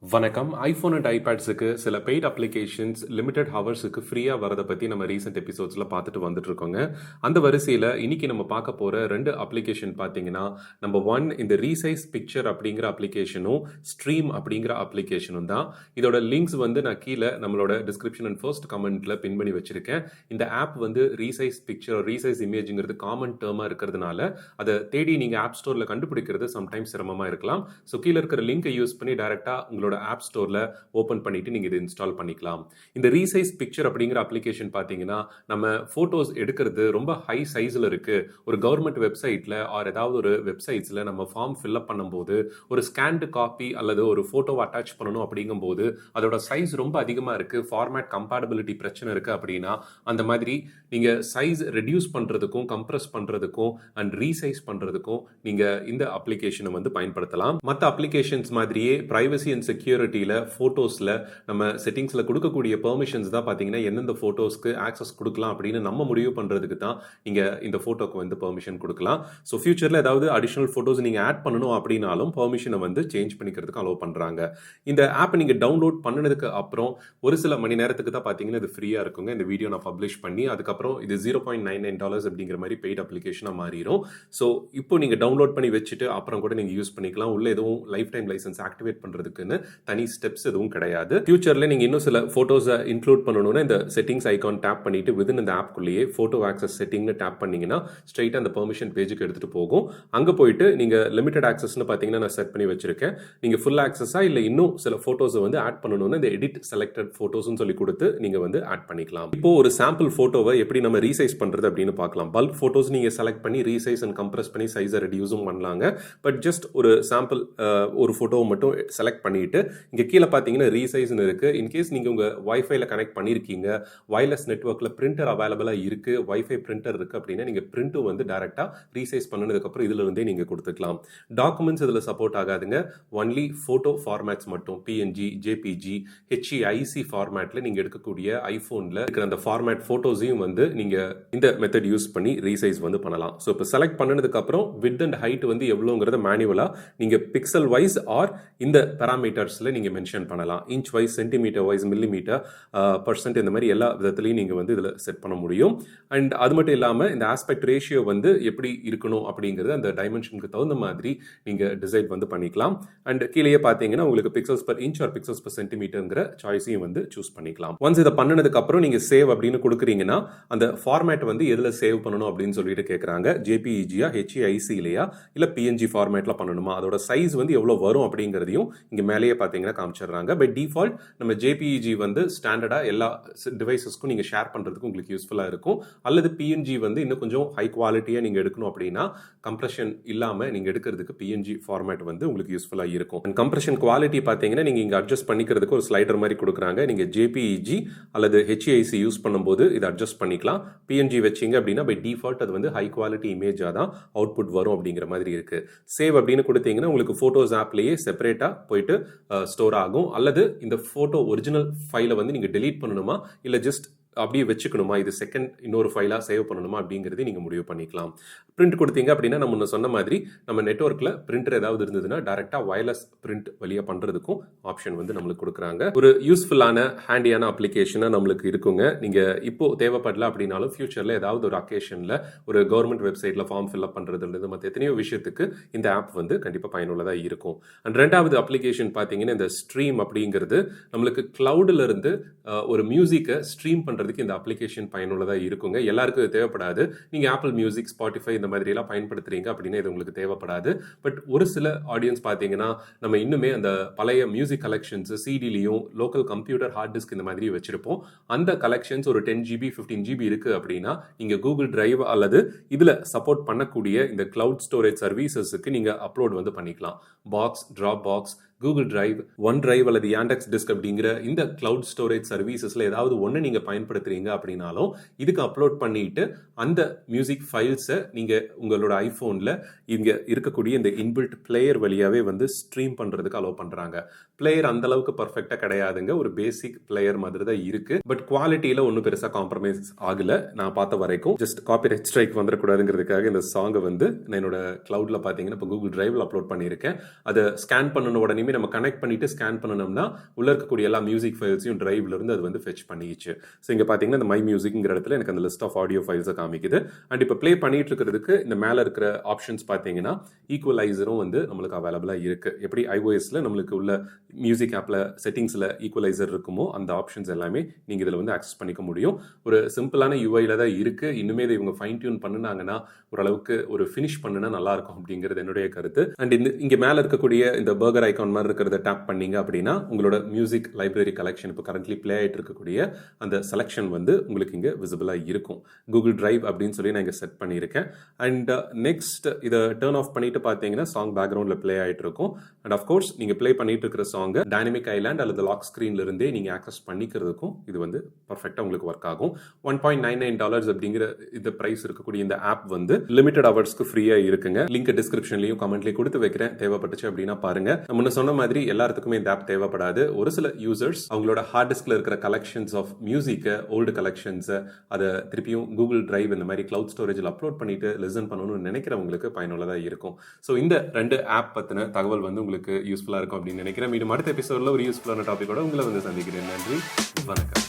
வணக்கம். IPhone and ஐபேட்ஸுக்கு சில paid applications limited ஹவர்ஸுக்கு ஃப்ரீயாக வரதை பற்றி நம்ம ரீசெண்ட் எபிசோட்ஸில் பார்த்துட்டு வந்துட்டு இருக்கோங்க. அந்த வரிசையில் இன்னைக்கு நம்ம பார்க்க போகிற 2 அப்ளிகேஷன் பார்த்தீங்கன்னா, நம்பர் 1 இந்த ரீசைஸ் பிக்சர் அப்படிங்கிற அப்ளிகேஷனும் ஸ்ட்ரீம் அப்படிங்கிற அப்ளிகேஷனும் தான். இதோட லிங்க்ஸ் வந்து நான் கீழே நம்மளோட டிஸ்கிரிப்ஷன் அண்ட் ஃபர்ஸ்ட் கமெண்ட்டில் பின் பண்ணி வச்சிருக்கேன். இந்த ஆப் வந்து ரீசைஸ் பிக்சர் ரீசைஸ் இமேஜுங்கிறது காமன் டேர்மாக இருக்கிறதுனால அதை தேடி நீங்கள் ஆப் ஸ்டோரில் கண்டுபிடிக்கிறது சம்டைம்ஸ் சிரமமாக இருக்கலாம். ஸோ கீழே இருக்கிற லிங்கை யூஸ் பண்ணி டைரெக்டாக உங்களோட ஆப் ஸ்டோர்ல ஓபன் பண்ணிட்டு நீங்க இதை இன்ஸ்டால் பண்ணிக்கலாம். இந்த ரீசைஸ் பிக்சர் அப்படிங்கிற அப்ளிகேஷன் பாத்தீங்கன்னா, நம்ம போட்டோஸ் எடுக்கிறது ரொம்ப ஹை சைஸ்ல இருக்கு. ஒரு கவர்மெண்ட் வெப்சைட்ல ஆர் ஏதாவது ஒரு வெப்சைட்ஸ்ல நம்ம ஃபார்ம் ஃபில்அப் பண்ணும்போது ஒரு ஸ்கேன்டு காப்பி அல்லது ஒரு போட்டோவை அட்டாச் பண்ணணும் அப்படிங்கும்போது அதோட சைஸ் ரொம்ப அதிகமா இருக்கு, ஃபார்மேட் கம்பேட்டபிலிட்டி பிரச்சனை இருக்கு அப்படின்னா அந்த மாதிரி நீங்க சைஸ் ரெடியூஸ் பண்றதுக்கும் கம்ப்ரஸ் பண்றதுக்கும் அண்ட் ரீசைஸ் பண்றதுக்கும் நீங்க இந்த அப்ளிகேஷனை வந்து பயன்படுத்தலாம். மற்ற அப்ளிகேஷன்ஸ் மாதிரியே பிரைவசி அண்ட் செக்யூரிட்டியில் ஃபோட்டோஸில் நம்ம செட்டிங்ஸில் கொடுக்கக்கூடிய பெர்மிஷன்ஸ் தான் பார்த்தீங்கன்னா எந்தெந்த ஃபோட்டோஸ்க்கு ஆக்சஸ் கொடுக்கலாம் அப்படின்னு நம்ம முடிவு பண்ணுறதுக்கு தான் நீங்கள் இந்த ஃபோட்டோக்கு வந்து பெர்மிஷன் கொடுக்கலாம். ஸோ ஃபியூச்சரில் ஏதாவது அடிஷ்னல் ஃபோட்டோஸ் நீங்கள் ஆட் பண்ணணும் அப்படின்னாலும் பெர்மிஷனை வந்து சேஞ்ச் பண்ணிக்கிறதுக்கு அலோவ் பண்ணுறாங்க. இந்த ஆப்பை நீங்கள் டவுன்லோட் பண்ணினதுக்கு அப்புறம் ஒரு சில மணி நேரத்துக்கு தான் பார்த்தீங்கன்னா இது ஃப்ரீயாக இருக்குங்க. இந்த வீடியோ நான் பப்ளிஷ் பண்ணி அதுக்கப்புறம் இது $0.99 அப்படிங்கிற மாதிரி பெய்ட் அப்ளிகேஷனாக மாறிடும். ஸோ இப்போ நீங்கள் டவுன்லோட் பண்ணி வச்சுட்டு அப்புறம் கூட நீங்கள் யூஸ் பண்ணிக்கலாம். உள்ள எதுவும் லைஃப் டைம் லைசன்ஸ் ஆக்டிவேட் பண்ணுறதுக்குன்னு தனி ஸ்டெப்ஸ் எதுவும் கிடையாது. ஃபியூச்சர்ல நீங்க இன்னும் சில போட்டோஸை இன்க்ளூட் பண்ணணும்னா இந்த செட்டிங்ஸ் ஐகான் டேப் பண்ணிட்டு விதின் இந்த ஆப்குள்ளேயே போட்டோ ஆக்சஸ் செட்டிங்னு டேப் பண்ணீங்கன்னா ஸ்ட்ரைட்டா அந்த பெர்மிஷன் பேஜுக்கு எடுத்துட்டு போகும். அங்க போயிட்டு நீங்க லிமிடெட் ஆக்சஸ்னு பாத்தீங்கன்னா நான் செட் பண்ணி வச்சிருக்கேன். நீங்க ஃபுல் ஆக்சஸா இல்ல இன்னும் சில போட்டோஸை வந்து ஆட் பண்ணணும்னா இந்த எடிட் செலக்டட் போட்டோஸ்னு சொல்லி கொடுத்து நீங்க வந்து ஆட் பண்ணிக்கலாம். இப்போ ஒரு சாம்பிள் போட்டோவை எப்படி நம்ம ரீசைஸ் பண்றது அப்படின்னு பார்க்கலாம். பல்க் போட்டோஸ் நீங்க செலக்ட் பண்ணி ரீசைஸ் அண்ட் கம்ப்ரஸ் பண்ணி சைஸை ரெடியூஸும் பண்ணலாங்க. பட் ஜஸ்ட் ஒரு சாம்பிள் ஒரு போட்டோவை மட்டும் செலக்ட் பண்ணிட்டு இங்க கீழே பார்த்தீங்கன்னா ரீசைஸ்னு இருக்கு. இன்கேஸ் நீங்க உங்க வைஃபைல கனெக்ட் பண்ணிருக்கீங்க, வயர்லெஸ் நெட்வொர்க்ல பிரிண்டர் அவைலபிளா இருக்கு, வைஃபை பிரிண்டர் இருக்கு அப்படின்னா நீங்க பிரிண்ட்டும் வந்து டைரக்டா ரீசைஸ் பண்ணதுக்கு அப்புறம் இதுல இருந்தே நீங்க கொடுத்துக்கலாம். டாக்குமெண்ட்ஸ் இதுல சப்போர்ட் ஆகாதுங்க. ஒன்லி போட்டோ ஃபார்மேட்ஸ் மட்டும் PNG, JPG, HEIC ஃபார்மேட்ல நீங்க எடுக்கக்கூடிய ஐபோன்ல இருக்கிற அந்த ஃபார்மேட் போட்டோஸையும் வந்து நீங்க இந்த மெத்தட் யூஸ் பண்ணி ரீசைஸ் வந்து பண்ணலாம். ஸோ இப்போ செலக்ட் பண்ணதுக்கு அப்புறம் வித் அண்ட் ஹைட் வந்து எவ்வளோங்கிறத மேனுவலா நீங்க பிக்சல் வைஸ் ஆர் இந்த பேராமீட்டர்ஸ்ல நீங்க மென்ஷன் பண்ணலாம். Inch wise, centimetre wise, millimetre, percent, இந்த மாதிரி எல்லா விதத்திலையும் நீங்க வந்து இதுல செட் பண்ண முடியும். அண்ட் அது மட்டும் இல்லாம இந்த ஆஸ்பெக்ட் ரேஷியோ வந்து எப்படி இருக்கணும் அப்படிங்கிறது அந்த டைமென்ஷனுக்கு தகுந்த மாதிரி நீங்க டிசைட் வந்து பண்ணிக்கலாம். அண்ட் கீழே பாத்தீங்கன்னா உங்களுக்கு pixels per inch or pixels per சென்டிமீட்டர்ங்கிற சாய்ஸையும் வந்து சூஸ் பண்ணிக்கலாம். ஒன்ஸ் இதை பண்ணதுக்கு அப்புறம் நீங்க சேவ் அப்படின்னு கொடுக்குறீங்கன்னா அந்த ஃபார்மேட் வந்து எதுல சேவ் பண்ணணும் அப்படின்னு சொல்லிட்டு கேட்கறாங்க. JPEG-யா, HEIC-லயா இல்ல PNG ஃபார்மேட்ல பண்ணணுமா, அதோட சைஸ் வந்து எவ்வளவு வரும் அப்படிங்கிறதையும் இங்க மேலேயே பாத்தீங்கன்னா காமிச்சிடுறாங்க. பை டிஃபால்ட் நம்ம JPEG வந்து ஸ்டாண்டர்டா எல்லா டிவைசஸ்க்கும் நீங்க ஷேர் பண்றதுக்கு உங்களுக்கு யூஸ்ஃபுல்லா இருக்கும். அல்லது PNG வந்து இன்னும் கொஞ்சம் ஹை குவாலிட்டியா நீங்க எடுக்கணும் அப்படின்னா கம்ப்ரஷன் இல்லாம நீங்க எடுக்கிறதுக்கு PNG ஃபார்மேட் வந்து உங்களுக்கு யூஸ்ஃபுல்லா இருக்கும். கம்ப்ரஷன் குவாலிட்டி பாத்தீங்கன்னா நீங்க இங்க அட்ஜஸ்ட் பண்ணிக்கிறதுக்கு ஒரு ஸ்லைடர் மாதிரி கொடுக்குறாங்க. நீங்க JPEG அல்லது HEIC யூஸ் பண்ணும்போது இதை அட்ஜஸ்ட் பண்ணிக்கலாம். PNG வச்சீங்க அப்படின்னா பை டிஃபால்ட் அது வந்து ஹை குவாலிட்டி இமேஜா தான் அவுட்புட் வரும் அப்படிங்கிற மாதிரி இருக்கு. சேவ் அப்படின்னு கொடுத்தீங்கன்னா உங்களுக்கு போட்டோஸ் ஆப்லயே செப்பரேட்டா போயிட்டு ஸ்டோர் ஆகும். அல்லது இந்த போட்டோ ஒரிஜினல் ஃபைலை வந்து நீங்க டெலீட் பண்ணணுமா இல்ல ஜஸ்ட் அப்படியே வச்சுக்கணுமா, இது செகண்ட் இன்னொரு ஃபைலா சேவ் பண்ணணுமா அப்படிங்கிறது நீங்க முடிவு பண்ணிக்கலாம். பிரிண்ட் கொடுத்தீங்க அப்படின்னா நம்ம சொன்ன மாதிரி நம்ம நெட்வொர்க்ல பிரிண்டர் ஏதாவது இருந்ததுன்னா டைரக்டா வயர்லெஸ் பிரிண்ட் வழியா பண்றதுக்கும் ஆப்ஷன் வந்து நம்மளுக்கு கொடுக்குறாங்க. ஒரு யூஸ்ஃபுல்லான ஹேண்டியான அப்ளிகேஷனா நம்மளுக்கு இருக்குங்க. நீங்க இப்போ தேவைப்படல அப்படின்னாலும் ஃபியூச்சர்ல ஏதாவது ஒரு அக்கேஷன்ல ஒரு கவர்மெண்ட் வெப்சைட்ல ஃபார்ம் ஃபில்அப் பண்றதுல இருந்து மற்ற எத்தனையோ விஷயத்துக்கு இந்த ஆப் வந்து கண்டிப்பா பயனுள்ளதா இருக்கும். அண்ட் ரெண்டாவது அப்ளிகேஷன் பாத்தீங்கன்னா இந்த ஸ்ட்ரீம் அப்படிங்கிறது நம்மளுக்கு கிளவுட்ல இருந்து ஒரு மியூசிக்கை ஸ்ட்ரீம் பண்றதுக்கு இந்த அப்ளிகேஷன் பயனுள்ளதா இருக்குங்க. எல்லாருக்கும் இது தேவைப்படாது. நீங்க ஆப்பிள் மியூசிக், ஸ்பாட்டிஃபை இந்த மாதிரி எல்லாம் பயன்படுத்துறீங்க அப்படின்னா இது உங்களுக்கு தேவைப்படாது. பட் ஒரு சில ஆடியன்ஸ் பாத்தீங்கன்னா நம்ம இன்னுமே அந்த பழைய மியூசிக் கலெக்ஷன்ஸ் சிடிலையும் லோக்கல் கம்ப்யூட்டர் ஹார்ட் டிஸ்க் இந்த மாதிரி வச்சிருப்போம். அந்த கலெக்ஷன்ஸ் ஒரு 10GB 15GB இருக்கு அப்படின்னா நீங்க கூகுள் டிரைவ் அல்லது இதுல சப்போர்ட் பண்ணக்கூடிய இந்த கிளவுட் ஸ்டோரேஜ் சர்வீசஸ்க்கு நீங்க அப்லோட் வந்து பண்ணிக்கலாம். Box, drop box, Google drive, one drive அல்லது யாண்டெக்ஸ் டிஸ்க் அப்படிங்கிற இந்த கிளவுட் ஸ்டோரேஜ் சர்வீசஸ்ல ஏதாவது ஒன்று நீங்க பயன்படுத்துறீங்க அப்படின்னாலும் இதுக்கு அப்லோட் பண்ணிட்டு அந்த மியூசிக் ஃபைல்ஸை நீங்க உங்களோட ஐபோன்ல இங்க இருக்கக்கூடிய இந்த இன்பில்ட் பிளேயர் வழியாவே வந்து ஸ்ட்ரீம் பண்றதுக்கு அலோவ் பண்றாங்க. பிளேயர் அந்த அளவுக்கு பர்ஃபெக்டா கிடையாதுங்க. ஒரு பேசிக் பிளேயர் மாதிரி தான் இருக்கு. பட் குவாலிட்டியில ஒன்றும் பெருசா காம்ப்ரமைஸ் ஆகல நான் பார்த்த வரைக்கும். ஜஸ்ட் காப்பிரைட் ஸ்ட்ரைக் வந்துடக்கூடாதுங்கிறதுக்காக இந்த சாங்கை வந்து நான் என்னோட கிளவுட்ல பார்த்தீங்கன்னா இப்போ கூகுள் டிரைவ்ல அப்லோட் பண்ணியிருக்கேன். அதை ஸ்கேன் பண்ணணும் உடனே நம்ம கனெக்ட் பண்ணிட்டு ஸ்கேன் பண்ணணும்னா உள்ள இருக்கக்கூடிய எல்லா மியூசிக் ஃபைல்ஸையும் டிரைவ்ல இருந்து அது வந்து ஃபெச் பண்ணிச்சு. ஸோ இங்க பார்த்தீங்கன்னா இந்த மை மியூசிக்ங்கிற இடத்துல எனக்கு அந்த லிஸ்ட் ஆஃப் ஆடியோ ஃபைல்ஸை காமிக்குது. அண்ட் இப்போ ப்ளே பண்ணிட்டு இருக்கிறதுக்கு இந்த மேலே இருக்கிற ஆப்ஷன்ஸ் பார்த்தீங்கன்னா ஈக்குவலைசரும் வந்து நம்மளுக்கு அவைலபிளாக இருக்கு. எப்படி iOSல நம்மளுக்கு உள்ள மியூசிக் ஆப்ல செட்டிங்ஸ்ல ஈக்குவலைசர் இருக்குமோ அந்த ஆப்ஷன்ஸ் எல்லாமே நீங்க இதுல வந்து ஆக்சஸ் பண்ணிக்க முடியும். ஒரு சிம்பிளான யூஐல தான் இருக்கு. இன்னுமே இதை இவங்க ஃபைன் டியூன் பண்ணுனாங்கன்னா ஓரளவுக்கு ஒரு ஃபினிஷ் பண்ணுனா நல்லா இருக்கும் அப்படிங்கிறது என்னுடைய கருத்து. அண்ட் இங்க மேல இருக்கக்கூடிய இந்த பர்கர் ஐகான் மாதிரி இருக்கிறத டேப் பண்ணீங்க அப்படின்னா உங்களோட மியூசிக் லைப்ரரி கலெக்ஷன் இப்போ கரண்ட்லி பிளே ஆயிட்டு இருக்கக்கூடிய அந்த செலெக்ஷன் வந்து உங்களுக்கு இங்க விசிபிளா இருக்கும். கூகுள் டிரைவ் அப்படின்னு சொல்லி நான் இங்க செட் பண்ணியிருக்கேன். அண்ட் நெக்ஸ்ட் இதை டர்ன் ஆஃப் பண்ணிட்டு பார்த்தீங்கன்னா சாங் பேக்ரவுண்ட்ல பிளே ஆயிட்டு இருக்கும். அண்ட் ஆஃப்கோர்ஸ் நீங்க பிளே பண்ணிட்டு இருக்கிற சாங் டைனமிக் ஐலாண்ட் அல்லது லாக் ஸ்கிரீன்ல இருந்தே நீங்க ஆக்சஸ் பண்ணிக்கிறதுக்கும் இது வந்து பர்ஃபெக்டா உங்களுக்கு ஒர்க் ஆகும். $1.99 அப்படிங்கிற இந்த பிரைஸ் இருக்கக்கூடிய இந்த ஆப் வந்து லிமிடெட் ஹவர்ஸ்க்கு ஃப்ரீயா இருக்குங்க. லிங்க் டிஸ்கிரிப்ஷன்லயும் கமெண்ட்லயும் கொடுத்து வைக்கிறேன். தேவைப்பட்டுச்சு அப்படின்னா பாருங்க. முன்ன சொன்ன மாதிரி எல்லாத்துக்குமே இந்த ஆப் தேவைப்படாது. ஒரு சில யூசர்ஸ் அவங்களோட ஹார்ட் டிஸ்க்ல இருக்கிற கலெக்ஷன்ஸ் ஆஃப் மியூசிக்கை ஓல்டு கலெக்ஷன்ஸ் அதை திருப்பியும் கூகுள் டிரைவ் இந்த மாதிரி கிளவுட் ஸ்டோரேஜில் அப்லோட் பண்ணிட்டு லிசன் பண்ணணும்னு நினைக்கிறவங்களுக்கு பயனுள்ளதா இருக்கும். ஸோ இந்த 2 ஆப் பத்தின தகவல் வந்து உங்களுக்கு யூஸ்ஃபுல்லா இருக்கும் அப்படின்னு நினைக்கிறேன். மீண்டும் அடுத்த எபிசோட்ல ஒரு யூஸ்ஃபுல்லான டாபிக்கோட உங்களை வந்து சந்திக்கிறேன். நன்றி, வணக்கம்.